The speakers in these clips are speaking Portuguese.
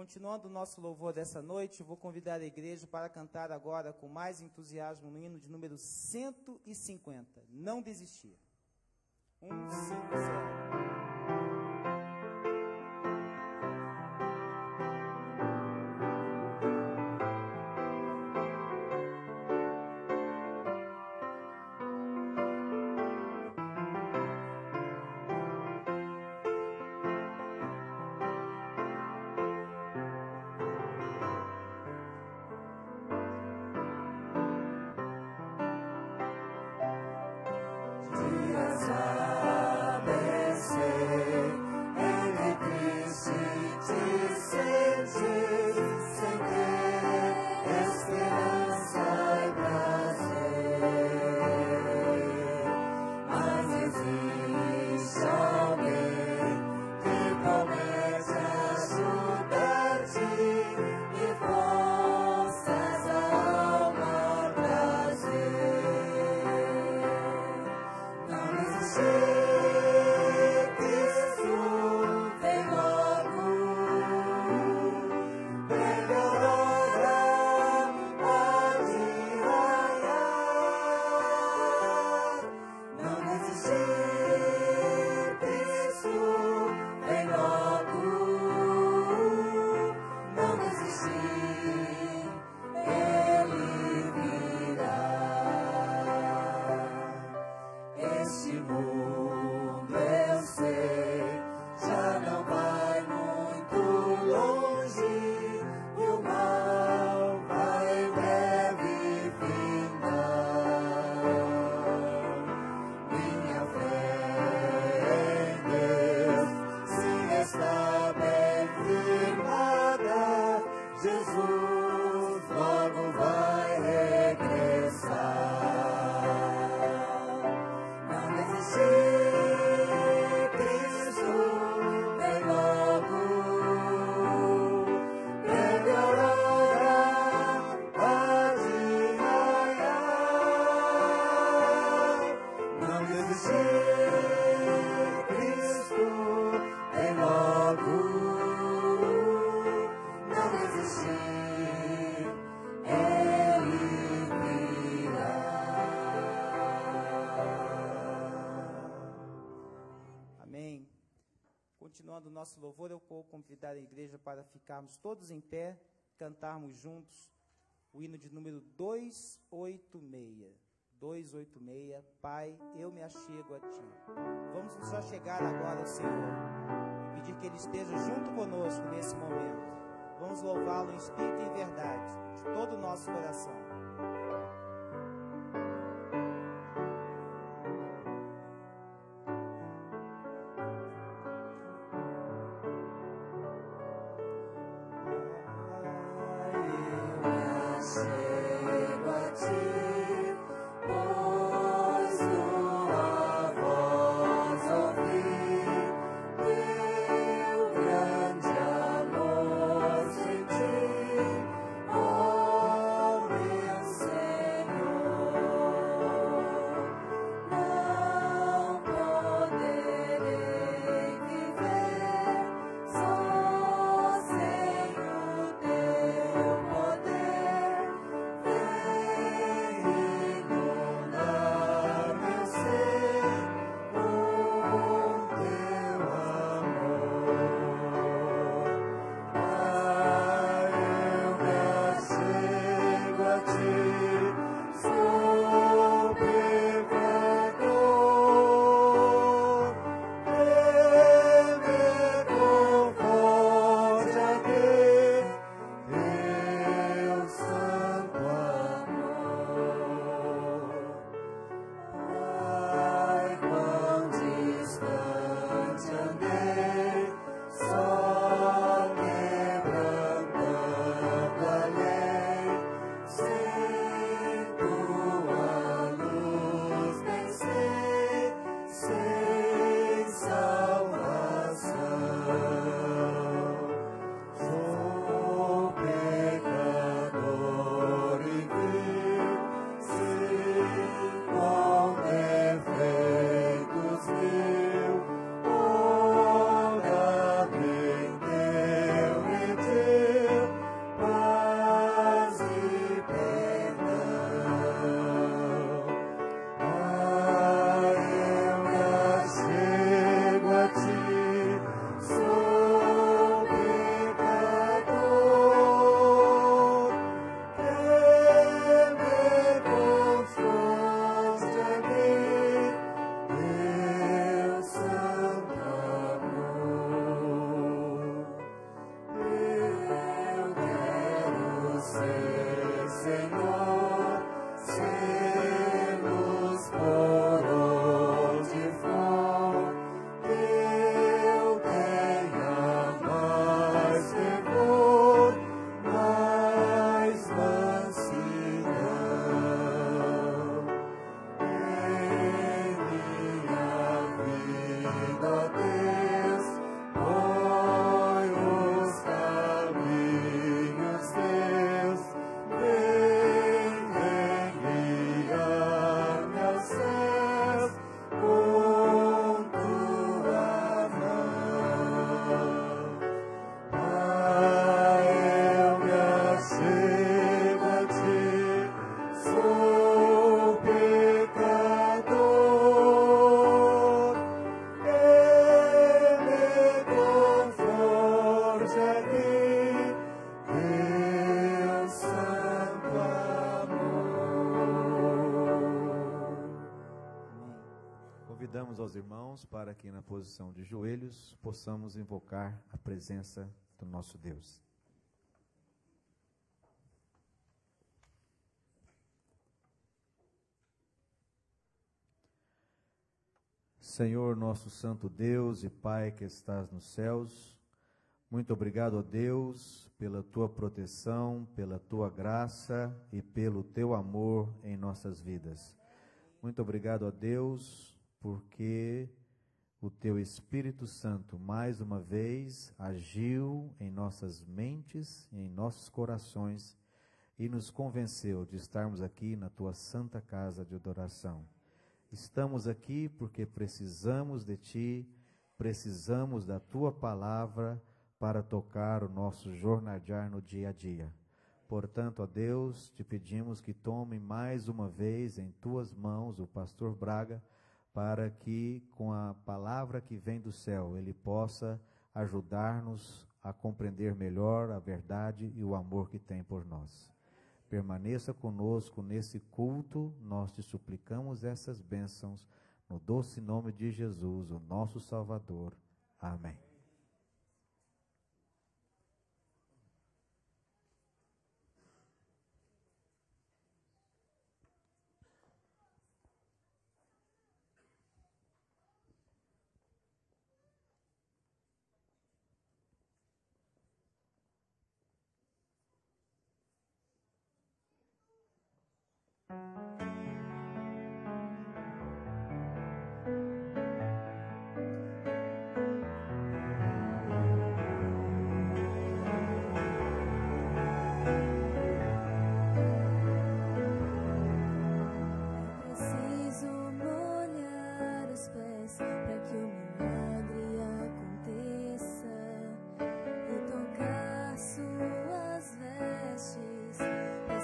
Continuando o nosso louvor dessa noite, eu vou convidar a igreja para cantar agora com mais entusiasmo no hino de número 150. Não desistir. 150. Dias abençoados. continuando o nosso louvor, eu vou convidar a igreja para ficarmos todos em pé, cantarmos juntos o hino de número 286. 286, Pai, eu me achego a Ti. Vamos nos achegar agora ao Senhor e pedir que Ele esteja junto conosco nesse momento. Vamos louvá-lo em espírito e em verdade, de todo o nosso coração. Convidamos aos irmãos para que na posição de joelhos possamos invocar a presença do nosso Deus. Senhor, nosso santo Deus e Pai que estás nos céus, muito obrigado, ó Deus, pela tua proteção, pela tua graça e pelo teu amor em nossas vidas. Muito obrigado, ó Deus, porque o teu Espírito Santo mais uma vez agiu em nossas mentes e em nossos corações e nos convenceu de estarmos aqui na tua santa casa de adoração. Estamos aqui porque precisamos de ti, precisamos da tua palavra para tocar o nosso jornadear no dia a dia. Portanto, ó Deus, te pedimos que tome mais uma vez em tuas mãos o pastor Braga, para que com a palavra que vem do céu ele possa ajudar-nos a compreender melhor a verdade e o amor que tem por nós. Permaneça conosco nesse culto, nós te suplicamos essas bênçãos, no doce nome de Jesus, o nosso Salvador. Amém.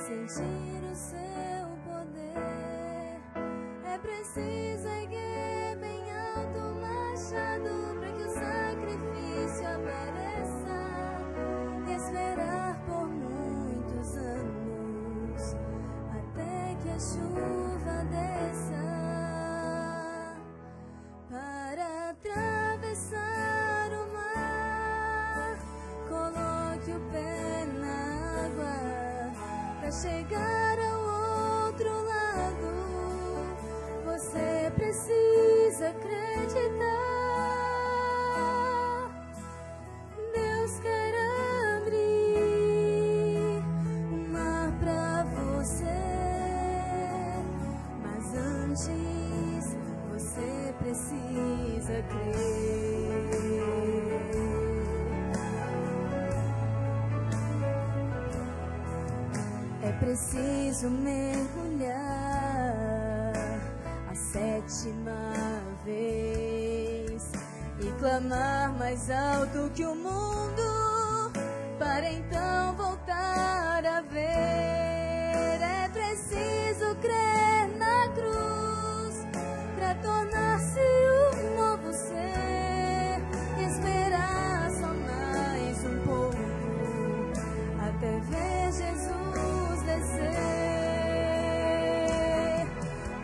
Sentir o seu poder, é preciso erguer bem alto o machado para que o sacrifício apareça, e esperar por muitos anos até que a chuva desça. Para atravessar o mar, coloque o pé na água. Para chegar ao outro lado, você precisa acreditar. Deus quer abrir o mar para você, mas antes você precisa crer. É preciso mergulhar a 7ª vez e clamar mais alto que o mundo, para então voltar a ver. É preciso crer na cruz para tornar-se um novo ser, esperar só mais um pouco até ver Jesus descer.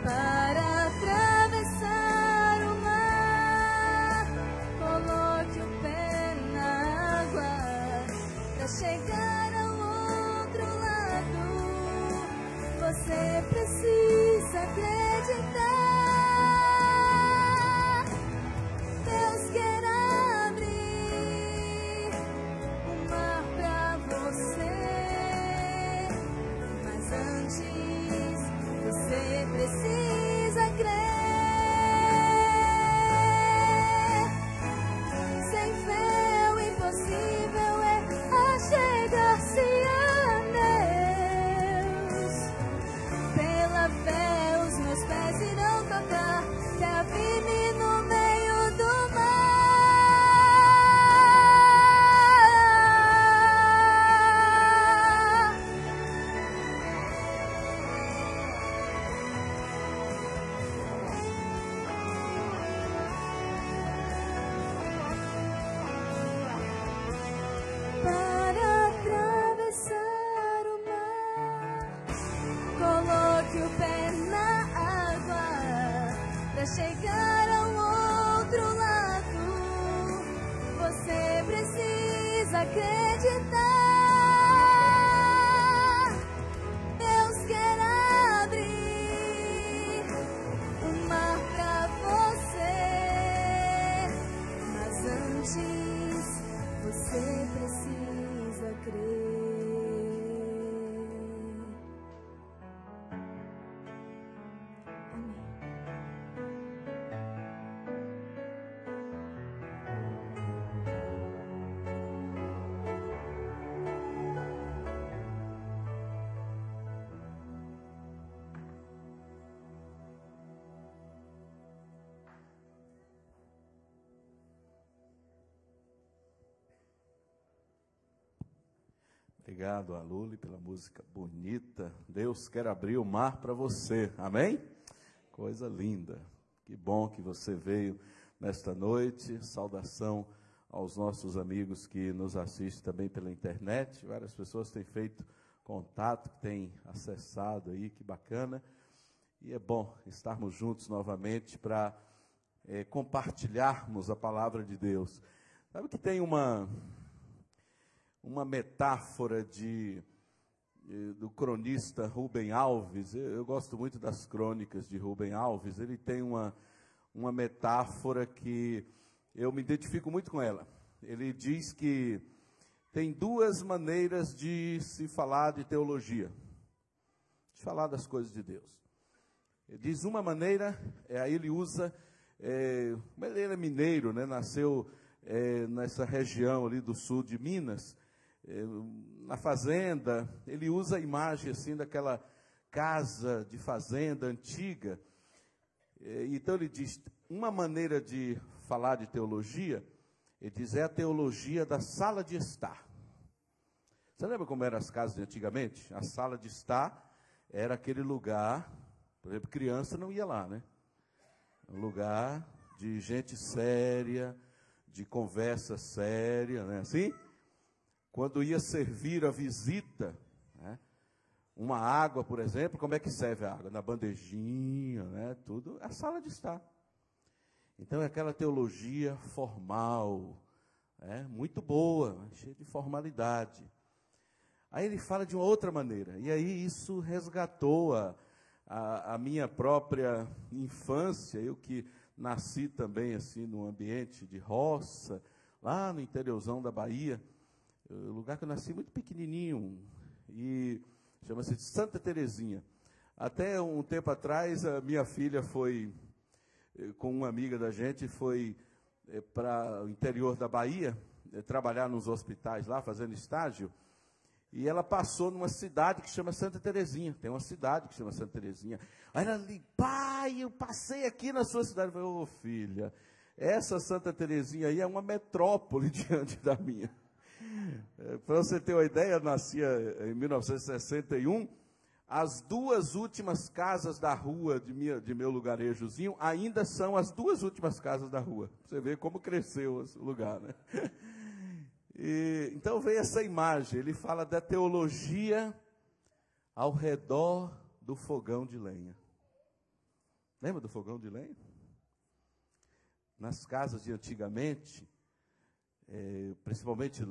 Para atravessar o mar, coloque o pé na água. Para chegar ao outro lado, você precisa acreditar. Deus quer abrir o mar para você, mas antes você precisa crer. Sem fé o impossível é achegar-se a Deus. Pela fé os meus pés irão tocar terra firme no meio do mar. Para atravessar o mar, coloque o pé na água. Para chegar ao outro lado, você precisa acreditar. Deus quer abrir o mar para você, mas antes você precisa crer. Amém. Obrigado a Luli pela música bonita. Deus quer abrir o mar para você, amém? Coisa linda, que bom que você veio nesta noite. Saudação aos nossos amigos que nos assistem também pela internet. Várias pessoas têm feito contato, têm acessado aí, que bacana. E é bom estarmos juntos novamente para compartilharmos a palavra de Deus. Sabe que tem uma metáfora do cronista Rubem Alves. Eu gosto muito das crônicas de Rubem Alves. Ele tem uma metáfora que eu me identifico muito com ela. Ele diz que tem duas maneiras de se falar de teologia, de falar das coisas de Deus. Ele diz uma maneira, aí ele usa, ele é mineiro, né? Nasceu nessa região ali do sul de Minas, na fazenda. Ele usa a imagem assim daquela casa de fazenda antiga. Então ele diz, uma maneira de falar de teologia, ele diz, é a teologia da sala de estar. Você lembra como eram as casas de antigamente? A sala de estar era aquele lugar, por exemplo, criança não ia lá, né? Um lugar de gente séria, de conversa séria, né? Assim, quando ia servir a visita, né? Uma água, por exemplo, como é que serve a água? Na bandejinha, né? Tudo, a sala de estar. Então é aquela teologia formal, muito boa, cheia de formalidade. Aí ele fala de uma outra maneira, e aí isso resgatou a minha própria infância, eu que nasci também assim num ambiente de roça, lá no interiorzão da Bahia, lugar que eu nasci muito pequenininho, e chama-se Santa Terezinha. Até um tempo atrás, a minha filha foi, com uma amiga da gente, foi para o interior da Bahia, trabalhar nos hospitais lá, fazendo estágio, e ela passou numa cidade que chama Santa Terezinha. Tem uma cidade que chama Santa Terezinha. Aí ela ali, pai, eu passei aqui na sua cidade. Eu falei, ô filha, essa Santa Terezinha aí é uma metrópole diante da minha. Para você ter uma ideia, eu nasci em 1961. As duas últimas casas da rua de meu lugarejozinho ainda são as duas últimas casas da rua. Você vê como cresceu o lugar, né? Então veio essa imagem, ele fala da teologia ao redor do fogão de lenha. Lembra do fogão de lenha? Nas casas de antigamente, principalmente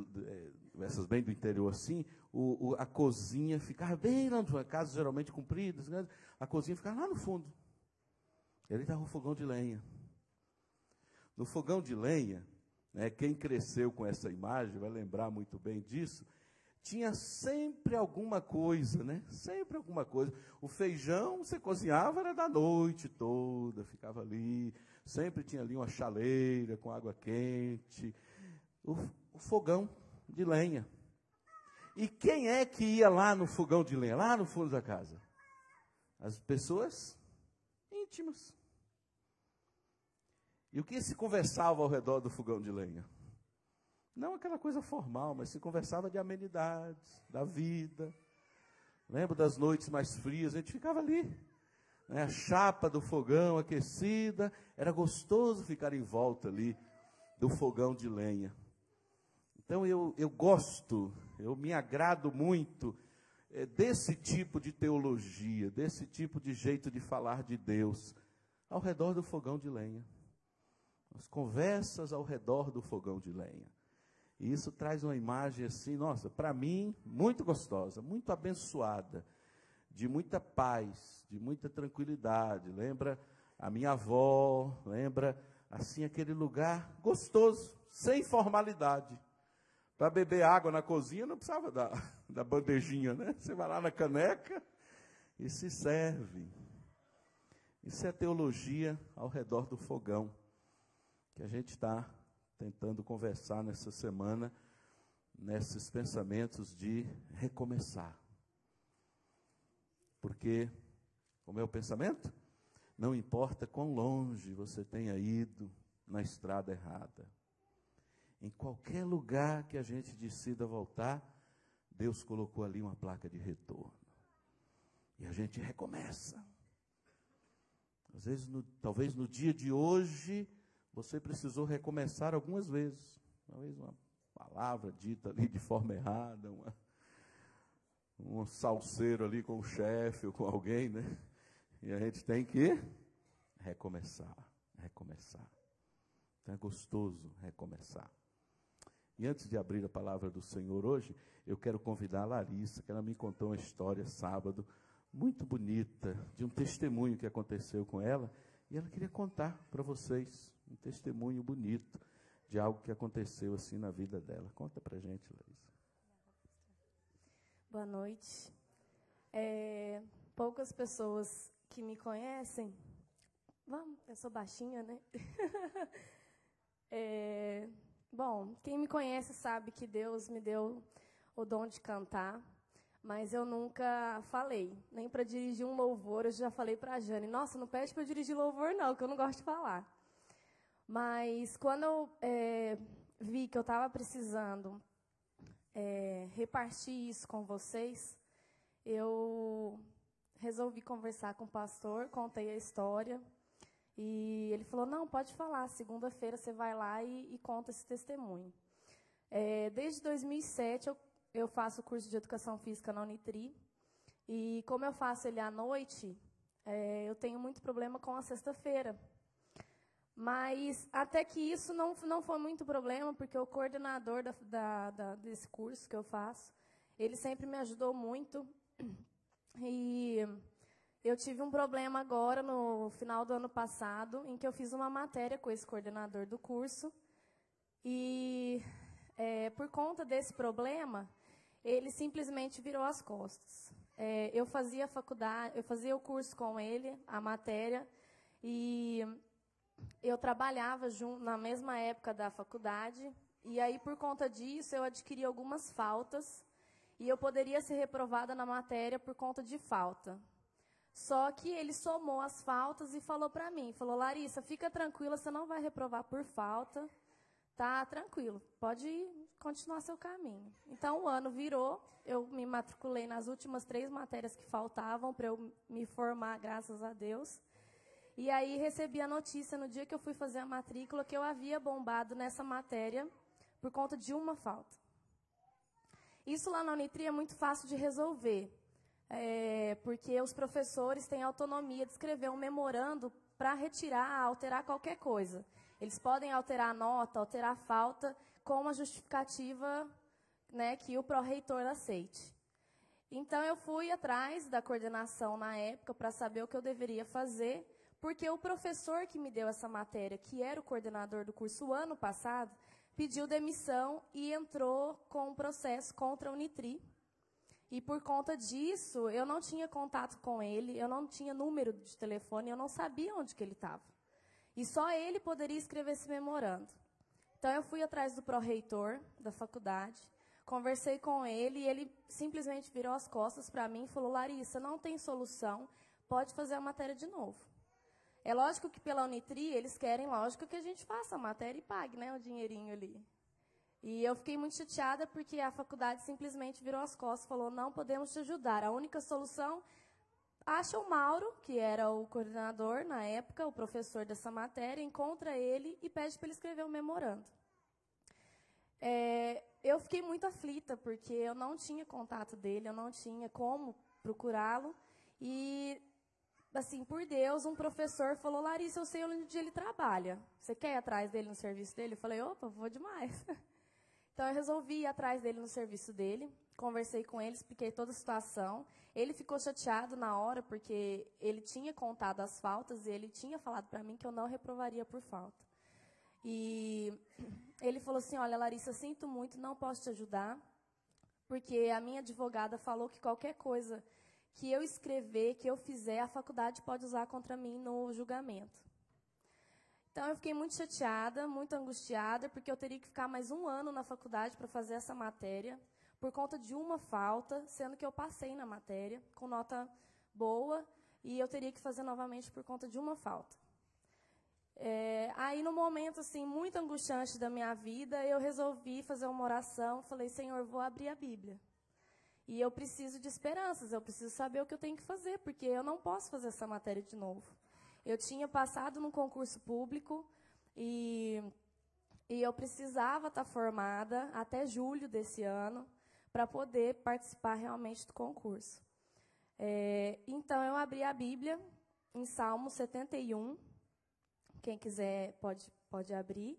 essas bem do interior assim, a cozinha ficava bem lá no fundo, casas geralmente compridas, né? A cozinha ficava lá no fundo. Ele estava no fogão de lenha. No fogão de lenha, quem cresceu com essa imagem vai lembrar muito bem disso, tinha sempre alguma coisa, né? Sempre alguma coisa. O feijão você cozinhava, era da noite toda, ficava ali, sempre tinha ali uma chaleira com água quente, o fogão de lenha. E quem é que ia lá no fogão de lenha, lá no fundo da casa? As pessoas íntimas. E o que se conversava ao redor do fogão de lenha? Não aquela coisa formal, mas se conversava de amenidades, da vida. Lembro das noites mais frias, a gente ficava ali, né? A chapa do fogão aquecida, era gostoso ficar em volta ali do fogão de lenha. Então eu gosto, eu me agrado muito desse tipo de teologia, desse tipo de jeito de falar de Deus, ao redor do fogão de lenha. As conversas ao redor do fogão de lenha. E isso traz uma imagem assim, nossa, para mim, muito gostosa, muito abençoada, de muita paz, de muita tranquilidade. Lembra a minha avó, lembra, assim, aquele lugar gostoso, sem formalidade. Para beber água na cozinha não precisava da bandejinha, né? Você vai lá na caneca e se serve. Isso é teologia ao redor do fogão, que a gente está tentando conversar nessa semana, nesses pensamentos de recomeçar. Porque, como é o pensamento? Não importa quão longe você tenha ido na estrada errada. Em qualquer lugar que a gente decida voltar, Deus colocou ali uma placa de retorno. E a gente recomeça. Às vezes, talvez no dia de hoje, você precisou recomeçar algumas vezes. talvez uma palavra dita ali de forma errada, um salseiro ali com o chefe ou com alguém, né? E a gente tem que recomeçar. Então é gostoso recomeçar. E antes de abrir a palavra do Senhor hoje, eu quero convidar a Larissa, que ela me contou uma história sábado, muito bonita, de um testemunho que aconteceu com ela, e ela queria contar para vocês, um testemunho bonito, de algo que aconteceu assim na vida dela. Conta para a gente, Larissa. Boa noite. Poucas pessoas que me conhecem, eu sou baixinha, né? Bom, quem me conhece sabe que Deus me deu o dom de cantar, mas eu nunca falei, nem para dirigir um louvor. Eu já falei para a Jane, nossa, não pede para eu dirigir louvor não, que eu não gosto de falar. Mas quando eu vi que eu estava precisando repartir isso com vocês, eu resolvi conversar com o pastor, contei a história, e ele falou, não, pode falar, segunda-feira você vai lá e conta esse testemunho. Desde 2007 eu faço o curso de Educação Física na Unitri, e como eu faço ele à noite, eu tenho muito problema com a sexta-feira. Mas até que isso não foi muito problema, porque o coordenador desse curso que eu faço, ele sempre me ajudou muito. E eu tive um problema agora, no final do ano passado, em que eu fiz uma matéria com esse coordenador do curso. E por conta desse problema, ele simplesmente virou as costas. Eu fazia faculdade, eu fazia o curso com ele, a matéria, e eu trabalhava na mesma época da faculdade, e aí, por conta disso, eu adquiri algumas faltas, e eu poderia ser reprovada na matéria por conta de falta. Só que ele somou as faltas e falou para mim, falou, Larissa, fica tranquila, você não vai reprovar por falta, tá tranquilo, pode continuar seu caminho. Então, o ano virou, eu me matriculei nas últimas 3 matérias que faltavam para eu me formar, graças a Deus. E aí recebi a notícia no dia que eu fui fazer a matrícula que eu havia bombado nessa matéria por conta de uma falta. Isso lá na Unitri é muito fácil de resolver, porque os professores têm autonomia de escrever um memorando para retirar, alterar qualquer coisa. Eles podem alterar a nota, alterar a falta, com uma justificativa, né, que o pró-reitor aceite. Então, eu fui atrás da coordenação na época para saber o que eu deveria fazer, porque o professor que me deu essa matéria, que era o coordenador do curso ano passado, pediu demissão e entrou com um processo contra a Unitri. E por conta disso, eu não tinha contato com ele, eu não tinha número de telefone, eu não sabia onde que ele estava. E só ele poderia escrever esse memorando. Então, eu fui atrás do pró-reitor da faculdade, conversei com ele e ele simplesmente virou as costas para mim e falou, Larissa, não tem solução, pode fazer a matéria de novo. É lógico que pela Unitri, eles querem, lógico, que a gente faça a matéria e pague, né, o dinheirinho ali. E eu fiquei muito chateada porque a faculdade simplesmente virou as costas e falou, não podemos te ajudar. A única solução, acha o Mauro, que era o coordenador na época, o professor dessa matéria, encontra ele e pede para ele escrever um memorando. Eu fiquei muito aflita, porque eu não tinha contato dele, eu não tinha como procurá-lo. E, assim, por Deus, um professor falou, Larissa, eu sei onde ele trabalha. Você quer ir atrás dele no serviço dele? Eu falei, opa, vou demais. Então, eu resolvi ir atrás dele no serviço dele, conversei com ele, expliquei toda a situação. Ele ficou chateado na hora, porque ele tinha contado as faltas e ele tinha falado para mim que eu não reprovaria por falta. E ele falou assim, olha, Larissa, sinto muito, não posso te ajudar, porque a minha advogada falou que qualquer coisa que eu escrever, que eu fizer, a faculdade pode usar contra mim no julgamento. Então, eu fiquei muito chateada, muito angustiada, porque eu teria que ficar mais 1 ano na faculdade para fazer essa matéria, por conta de uma falta, sendo que eu passei na matéria, com nota boa, e eu teria que fazer novamente por conta de uma falta. Aí, no momento assim, muito angustiante da minha vida, eu resolvi fazer uma oração, falei, Senhor, vou abrir a Bíblia. E eu preciso de esperanças, eu preciso saber o que eu tenho que fazer, porque eu não posso fazer essa matéria de novo. Eu tinha passado num concurso público e E eu precisava estar formada até julho desse ano para poder participar realmente do concurso. Então, eu abri a Bíblia em Salmo 71. Quem quiser pode abrir.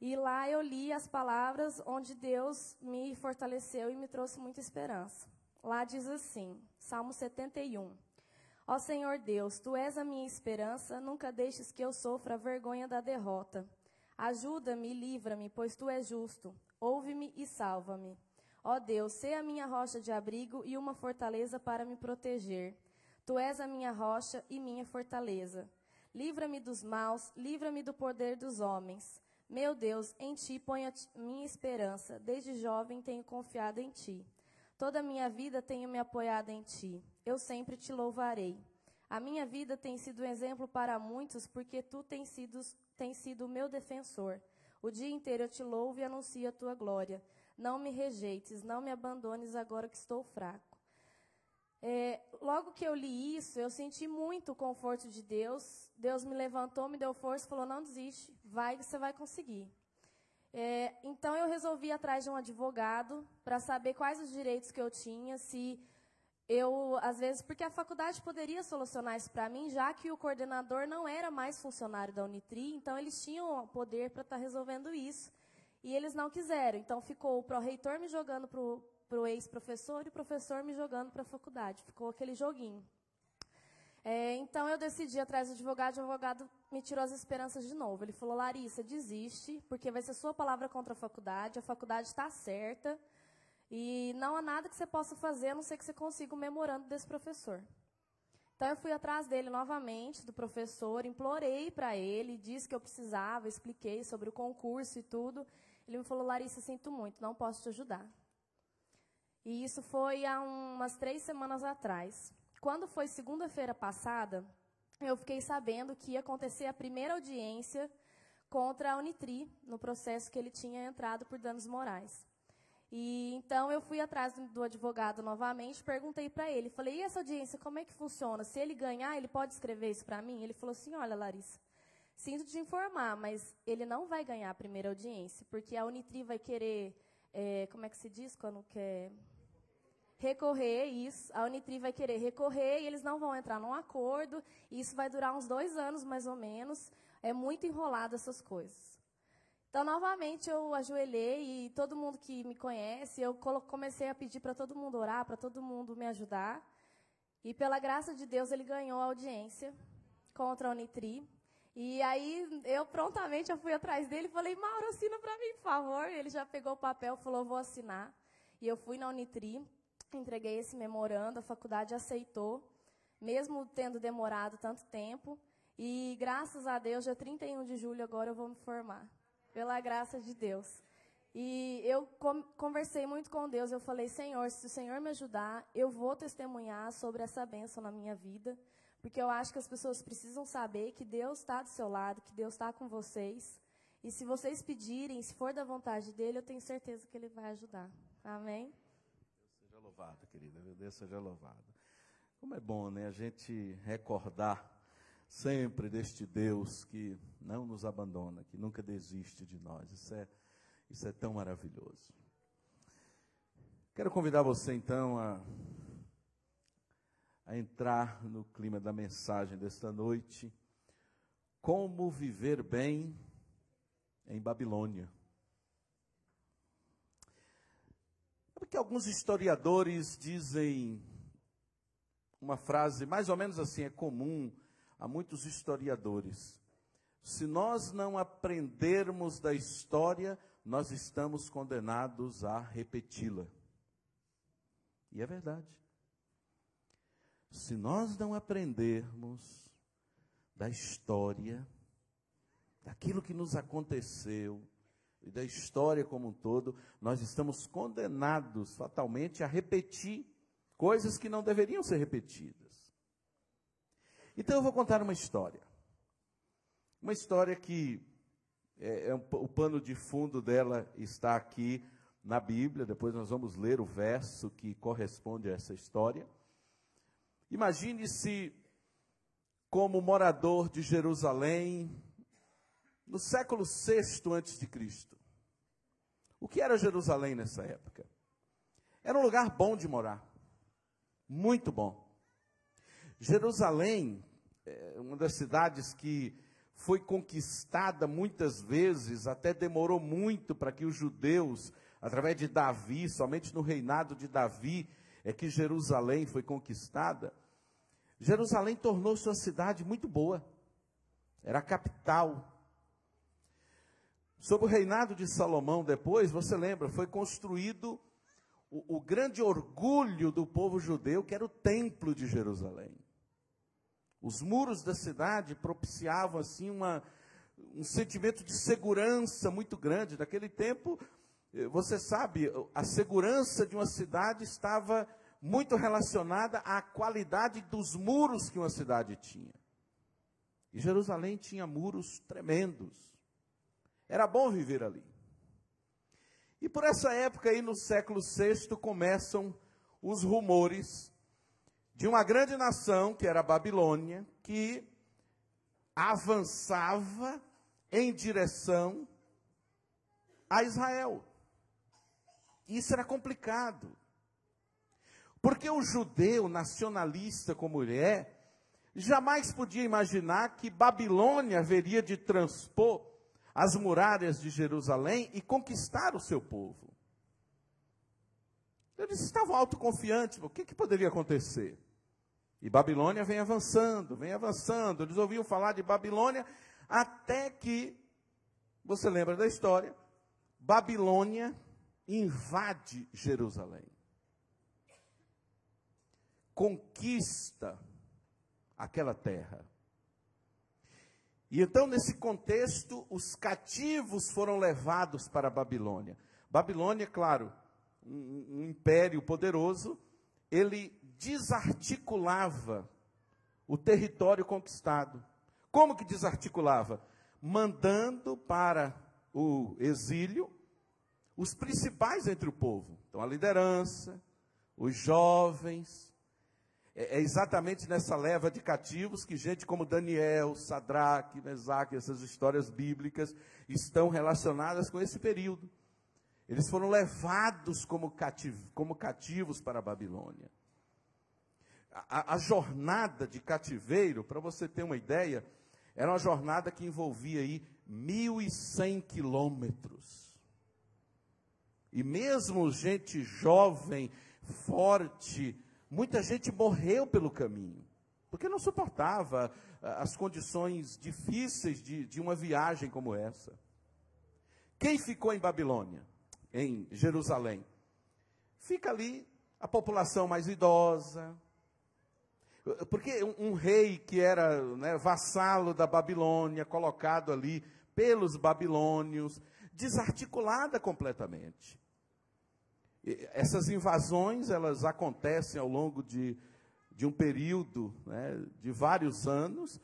E lá eu li as palavras onde Deus me fortaleceu e me trouxe muita esperança. Lá diz assim, Salmo 71. Ó Senhor Deus, Tu és a minha esperança, nunca deixes que eu sofra a vergonha da derrota. Ajuda-me e livra-me, pois Tu és justo. Ouve-me e salva-me. Ó Deus, sê a minha rocha de abrigo e uma fortaleza para me proteger. Tu és a minha rocha e minha fortaleza. Livra-me dos maus, livra-me do poder dos homens. Meu Deus, em Ti ponho a minha esperança. Desde jovem tenho confiado em Ti. Toda a minha vida tenho me apoiado em Ti. Eu sempre Te louvarei. A minha vida tem sido um exemplo para muitos, porque Tu tens sido o meu defensor. O dia inteiro eu Te louvo e anuncio a Tua glória. Não me rejeites, não me abandones agora que estou fraco. Logo que eu li isso, eu senti muito o conforto de Deus. Deus me levantou, me deu força e falou, não desiste, você vai conseguir. Então, eu resolvi ir atrás de um advogado para saber quais os direitos que eu tinha, às vezes, porque a faculdade poderia solucionar isso para mim, já que o coordenador não era mais funcionário da Unitri, então eles tinham poder para estar resolvendo isso. E eles não quiseram, então ficou o pró-reitor me jogando para o ex-professor e o professor me jogando para a faculdade. Ficou aquele joguinho. Então, eu decidi ir atrás do advogado, e o advogado me tirou as esperanças de novo. Ele falou, Larissa, desiste, porque vai ser sua palavra contra a faculdade está certa, e não há nada que você possa fazer, a não ser que você consiga um memorando desse professor. Então, eu fui atrás dele novamente, do professor, implorei para ele, disse que eu precisava, expliquei sobre o concurso e tudo. Ele me falou, Larissa, sinto muito, não posso te ajudar. E isso foi há umas 3 semanas atrás. Quando foi segunda-feira passada, eu fiquei sabendo que ia acontecer a primeira audiência contra a Unitri, no processo que ele tinha entrado por danos morais. E então eu fui atrás do advogado novamente, perguntei para ele, falei, e essa audiência, como é que funciona? Se ele ganhar, ele pode escrever isso para mim? Ele falou assim, olha, Larissa, sinto te informar, mas ele não vai ganhar a primeira audiência, porque a Unitri vai querer, como é que se diz quando quer... recorrer, isso, a Unitri vai querer recorrer e eles não vão entrar num acordo, e isso vai durar uns 2 anos, mais ou menos, é muito enrolado essas coisas. Então, novamente, eu ajoelhei e todo mundo que me conhece, eu comecei a pedir para todo mundo orar, para todo mundo me ajudar, e pela graça de Deus, ele ganhou a audiência contra a Unitri, e aí, eu prontamente fui atrás dele e falei, Mauro, assina para mim, por favor, ele já pegou o papel, falou, vou assinar, e eu fui na Unitri, entreguei esse memorando, a faculdade aceitou, mesmo tendo demorado tanto tempo. E, graças a Deus, dia 31 de julho, agora eu vou me formar, pela graça de Deus. E eu conversei muito com Deus, eu falei, Senhor, se o Senhor me ajudar, eu vou testemunhar sobre essa bênção na minha vida, porque eu acho que as pessoas precisam saber que Deus está do seu lado, que Deus está com vocês. E se vocês pedirem, se for da vontade dEle, eu tenho certeza que Ele vai ajudar. Amém? Louvado, querida, Deus seja louvado. Como é bom, né, a gente recordar sempre deste Deus que não nos abandona, que nunca desiste de nós. Isso é tão maravilhoso. Quero convidar você, então, a entrar no clima da mensagem desta noite. Como viver bem em Babilônia. Porque alguns historiadores dizem uma frase mais ou menos assim, é comum a muitos historiadores. Se nós não aprendermos da história, nós estamos condenados a repeti-la. E é verdade. Se nós não aprendermos da história, daquilo que nos aconteceu, e da história como um todo, nós estamos condenados fatalmente a repetir coisas que não deveriam ser repetidas. Então eu vou contar uma história. Uma história que o pano de fundo dela está aqui na Bíblia, depois nós vamos ler o verso que corresponde a essa história. Imagine-se como morador de Jerusalém, no século VI a.C. O que era Jerusalém nessa época? Era um lugar bom de morar, muito bom. Jerusalém é uma das cidades que foi conquistada muitas vezes, até demorou muito para que os judeus, através de Davi, somente no reinado de Davi, é que Jerusalém foi conquistada. Jerusalém tornou-se uma cidade muito boa, era a capital. Sob o reinado de Salomão depois, você lembra, foi construído o grande orgulho do povo judeu, que era o templo de Jerusalém. Os muros da cidade propiciavam assim um sentimento de segurança muito grande. Naquele tempo, você sabe, a segurança de uma cidade estava muito relacionada à qualidade dos muros que uma cidade tinha. E Jerusalém tinha muros tremendos. Era bom viver ali. E por essa época aí, no século VI, começam os rumores de uma grande nação, que era a Babilônia, que avançava em direção a Israel. Isso era complicado. Porque o judeu nacionalista como ele é, jamais podia imaginar que Babilônia haveria de transpor as muralhas de Jerusalém e conquistar o seu povo. Eles estavam autoconfiantes, o que poderia acontecer? E Babilônia vem avançando, eles ouviam falar de Babilônia, até que, você lembra da história, Babilônia invade Jerusalém. Conquista aquela terra. E então, nesse contexto, os cativos foram levados para a Babilônia. Babilônia, claro, um império poderoso, ele desarticulava o território conquistado. Como que desarticulava? Mandando para o exílio os principais entre o povo. Então, a liderança, os jovens. É exatamente nessa leva de cativos que gente como Daniel, Sadraque, Mesaque, essas histórias bíblicas estão relacionadas com esse período. Eles foram levados como cativos para a Babilônia. A jornada de cativeiro, para você ter uma ideia, era uma jornada que envolvia aí 1.100 quilômetros. E mesmo gente jovem, forte, muita gente morreu pelo caminho, porque não suportava as condições difíceis de uma viagem como essa. Quem ficou em Babilônia, em Jerusalém? Fica ali a população mais idosa, porque um rei que era, né, vassalo da Babilônia, colocado ali pelos babilônios, desarticulada completamente. Essas invasões, elas acontecem ao longo de um período, né, de vários anos,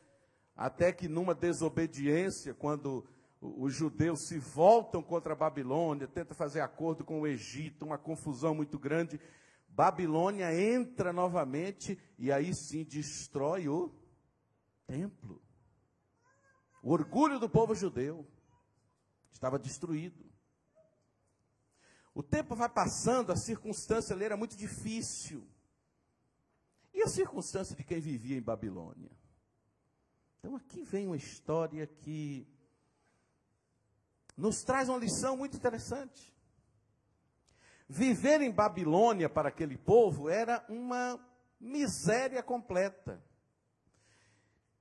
até que numa desobediência, quando os judeus se voltam contra a Babilônia, tentam fazer acordo com o Egito, uma confusão muito grande, Babilônia entra novamente e aí sim destrói o templo. O orgulho do povo judeu estava destruído. O tempo vai passando, a circunstância ali era muito difícil. E a circunstância de quem vivia em Babilônia? Então aqui vem uma história que nos traz uma lição muito interessante. Viver em Babilônia para aquele povo era uma miséria completa.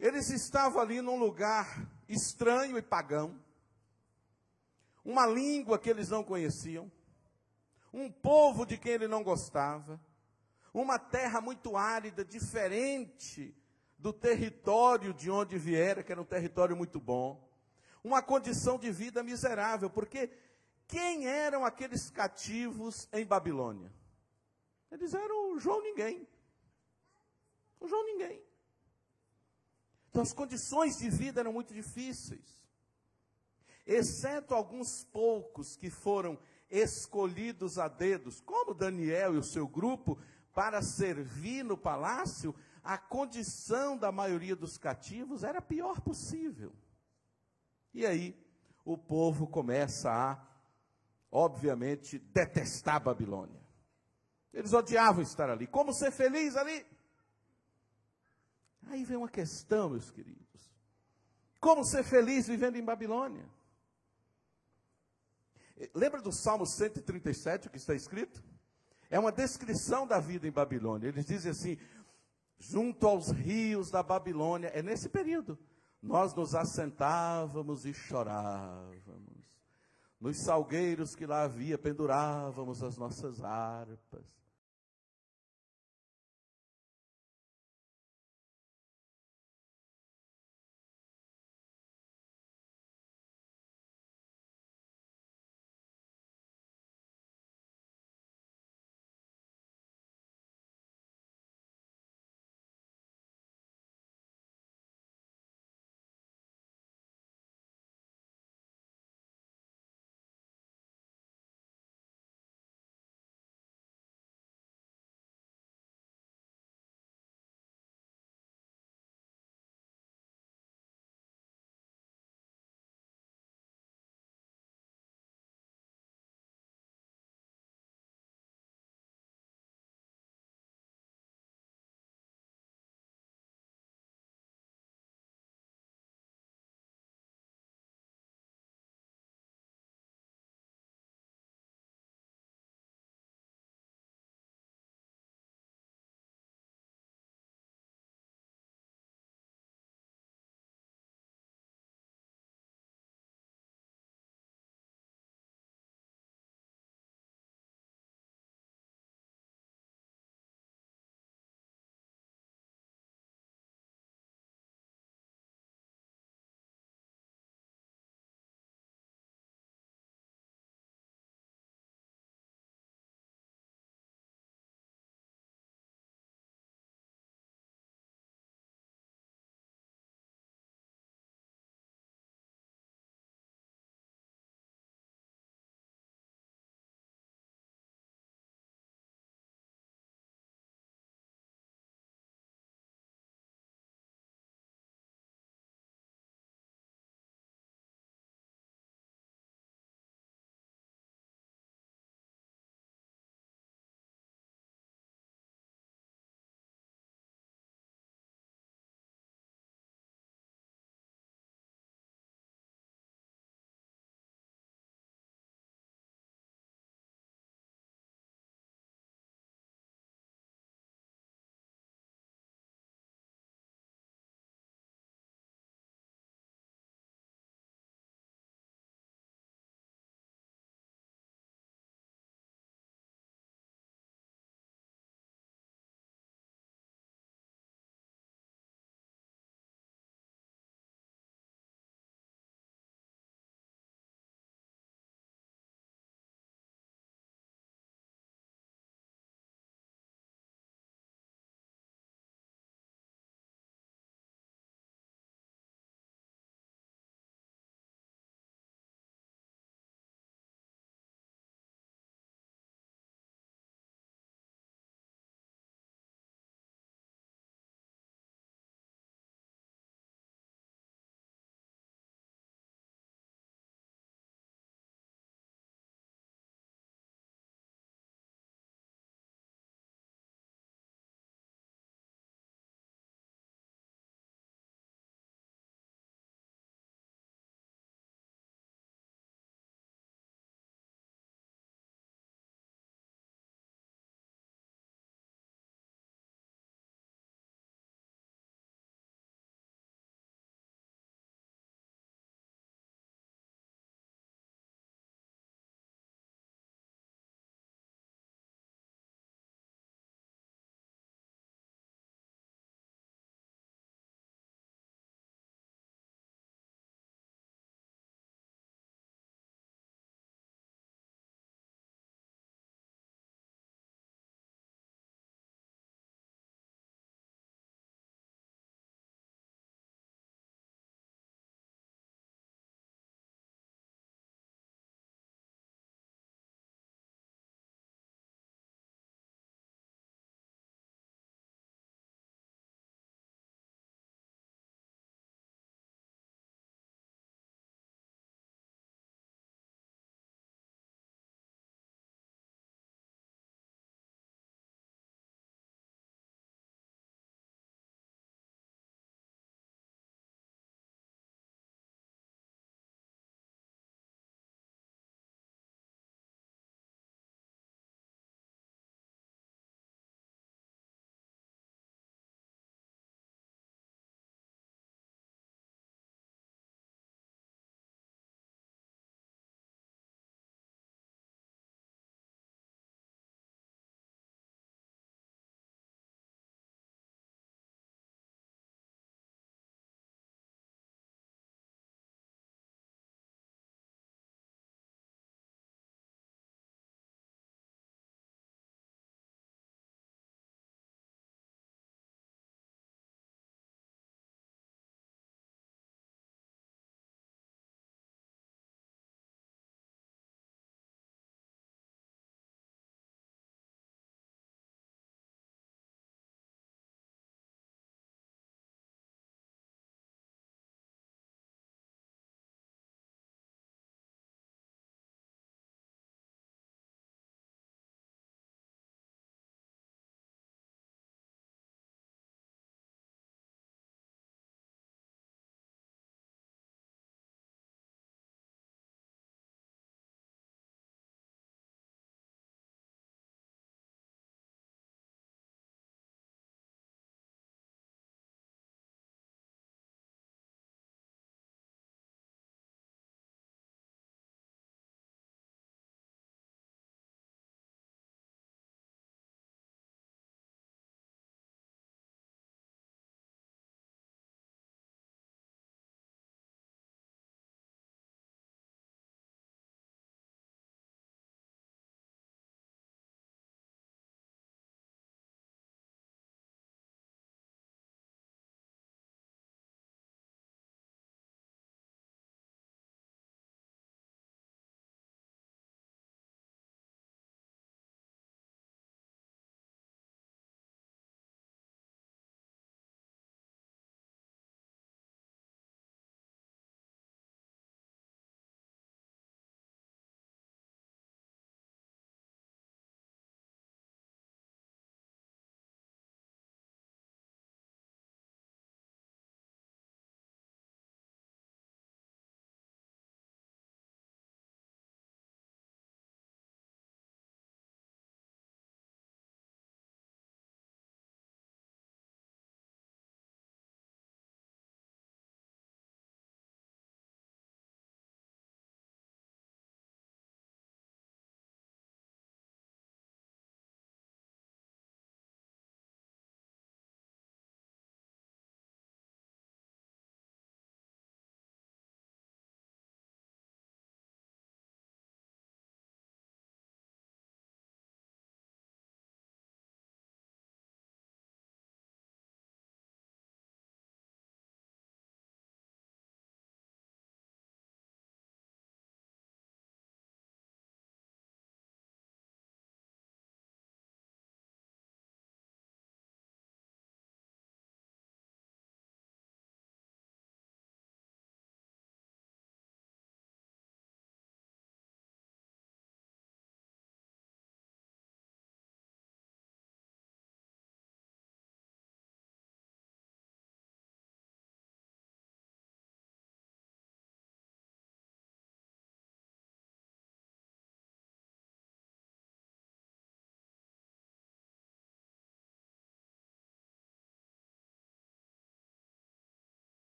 Eles estavam ali num lugar estranho e pagão, uma língua que eles não conheciam, um povo de quem ele não gostava, uma terra muito árida, diferente do território de onde viera, que era um território muito bom, uma condição de vida miserável, porque quem eram aqueles cativos em Babilônia? Eles eram o João Ninguém. O João Ninguém. Então as condições de vida eram muito difíceis. Exceto alguns poucos que foram escolhidos a dedos, como Daniel e o seu grupo, para servir no palácio, a condição da maioria dos cativos era a pior possível. E aí o povo começa a, obviamente, detestar a Babilônia. Eles odiavam estar ali. Como ser feliz ali? Aí vem uma questão, meus queridos. Como ser feliz vivendo em Babilônia? Lembra do Salmo 137, o que está escrito? É uma descrição da vida em Babilônia. Eles dizem assim: junto aos rios da Babilônia, é nesse período, nós nos assentávamos e chorávamos. Nos salgueiros que lá havia, pendurávamos as nossas harpas.